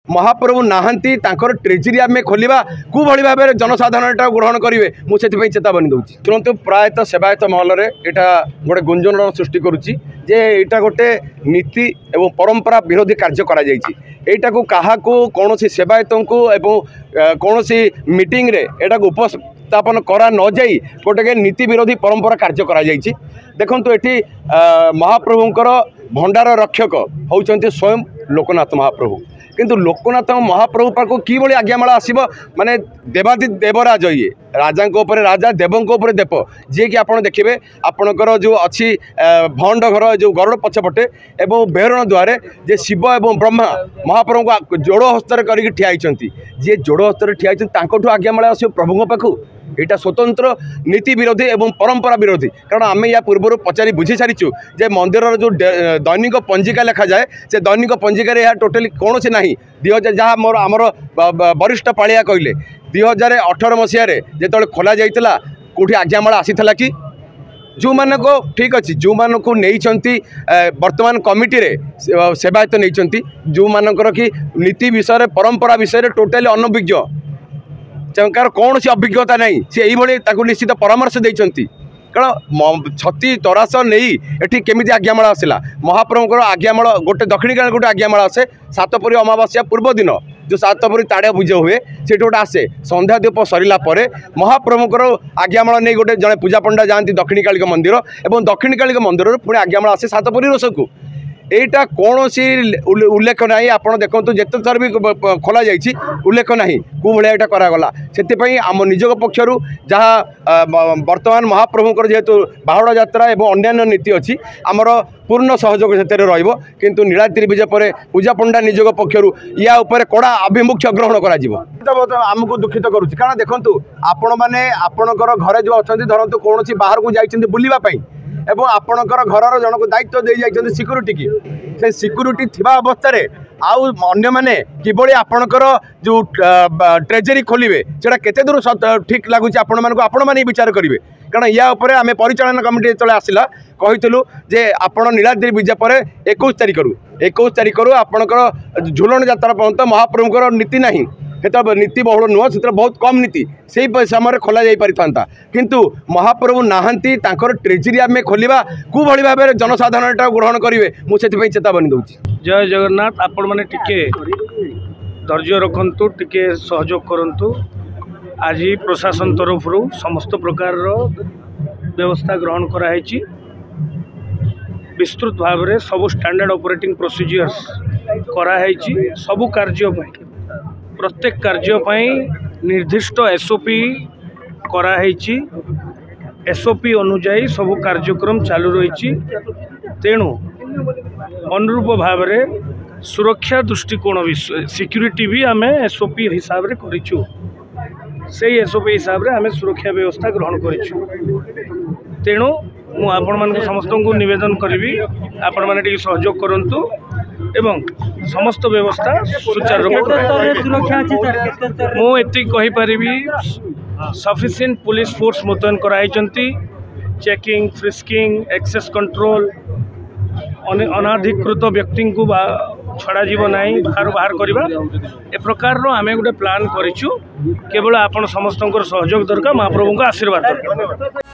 महाप्रभु नाहांती तांकर ट्रेजरी आम खोलिबा कु भली भाव जनसाधारण एटा ग्रहण करेंगे मुझे चेतावनी दूसरी तुरंत प्रायतः सेवायत महल में यहाँ गोटे गुंजन सृष्टि करुच्ची जे यहाँ गोटे नीति एवं परंपरा विरोधी कार्य करा एटा को कहा कौन सेवायत को कौन मीटिंग रे एटा उपस्थापन करा न जाई गोटे नीति विरोधी परंपरा कार्य करा देखु ये महाप्रभुंकर भंडार रक्षक होउचंती स्वयं लोकनाथ महाप्रभु किंतु लोकनाथ महाप्रभु पाक कि आज्ञामाला आसब माने देवादि देवराज ये राजा राजा देवों देव जी कि आप देखिए आपणकर जो अच्छी भंड घर जो गरुड़ पछपटे एवं बेहरण द्वारे जे शिव एवं ब्रह्मा महाप्रभु को जोड़ हस्तर कर ठिया जी जोड़ हस्तर ठिया आज्ञामाला आस प्रभु पाखु यहाँ स्वतंत्र नीति विरोधी एवं परंपरा विरोधी कारण आम या पूर्व पचारि बुझी सारीचु जे मंदिर जो दैनिक पंजिका लिखा जाए से दैनिक पंजिकार यह टोटाली कौन से ना 2000 जहाँ मोर आमर वरिष्ठ पालिया कहले 2018 मसीह जो खोल जाता कौटी आज्ञामाला आसीला कि जो मान को ठीक अच्छे जो मान को नहीं वर्तमान कमिटी रे सेवायत नहीं जो मानकर कि नीति विषय परंपरा विषय टोटाली अनभिज्ञ चंकार कौन सी अभिज्ञता नहीं सी यही निश्चित परामर्श देती कारण छती तरास नहीं एटी केमी आज्ञामाला आसला महाप्रभुकर आज्ञामाला गोटे दक्षिणी काल गोटे आज्ञामाला आसे सातपुरी अमावास्या पूर्व दिन जो सातपुरी ताड़िया पूजा हुए से गोटे आसे संध्या दीप सरला महाप्रभुकर आज्ञामाला नहीं गोटे जड़े पूजा पंडा जाती दक्षिणी कालिक मंदिर और दक्षिणी कालिक मंदिर पुणी आज्ञामाला आसे सातपुरी रोष को एटा कौन सी उल्लेख ना आप देखो जिते थर भी खोल जा उल्लेख ना कौ भाया यहाँ करागला से आम निज पक्षर जहाँ वर्तमान महाप्रभुकर जेहेतु बाहुड़ा यात्रा और अन्य नीति अच्छी आमर पूर्ण सहयोग से किंतु नीलाद्रि विजय पर पूजा पंडा निजोग पक्षर या उपर कड़ा आभिमुख्य ग्रहण करमको दुखित करुच्ची कारण देखूँ आपण मैंने आपणकर घरे जो अच्छा धरतु कौन बाहर को जाइए बुलावाई एवं आपणकर घर जन को दायित्व दे जाइए सिक्यूरीटी की से सिक्यूरीटी थिबा अवस्था रे आउ अन्य माने किबोली आपणकर जो ट्रेजरी खोलिबे सेटा केते दूर ठीक लगुच आपण मानको आपण माने विचार करिवे कारण या ऊपर आमे परिचालन कमिटी चले आसिला कहितलु जे आपण नीलाद्रि विजय पर 21 तारिख रु आपणकर झुलन यात्रा पर्यंत महाप्रभुकर नीति नाही नीति बहुल नुह से बहुत कम नीति से समय खोल जा किंतु महाप्रभु नाहांती तांकर ट्रेजरी आम खोलिबा कु भली भाव जनसाधारण एटा ग्रहण करेंगे मुझे चेतावनी दूसरी जय जगन्नाथ आपण मैंने टिके धैर्य रखंतु टिके सहयोग करंतु आज प्रशासन तरफ समस्त प्रकार व्यवस्था ग्रहण कराई विस्तृत भाव में सब स्टैंडर्ड ऑपरेटिंग प्रोसीजर्स कराई सबु कार्य प्रत्येक कार्य निर्दिष्ट एसओपी कराई एसओपी अनुजाई सब कार्यक्रम चालू रही तेणु अनुरूप भाव में सुरक्षा दृष्टिकोण सिक्यूरीटी भी आम एसओपी हिसाब से करूँ से एसओपी हिसाब से आम सुरक्षा व्यवस्था ग्रहण करूँ तेणु मु आपण समस्त को निवेदन करी आपण मैंने सहयोग करंतु एवं समस्त व्यवस्था सुचारू मुझे कहीपरि सफिशिएंट पुलिस फोर्स मुतयन कराई चेकिंग फ्रिस्किंग एक्सेस कंट्रोल अनाधिकृत व्यक्ति को छड़ा जीव नहीं बाहर करवा ए प्रकार आम गोटे प्लान करूँ केवल आपण समस्त सहयोग दरकार महाप्रभु आशीर्वाद दरकार।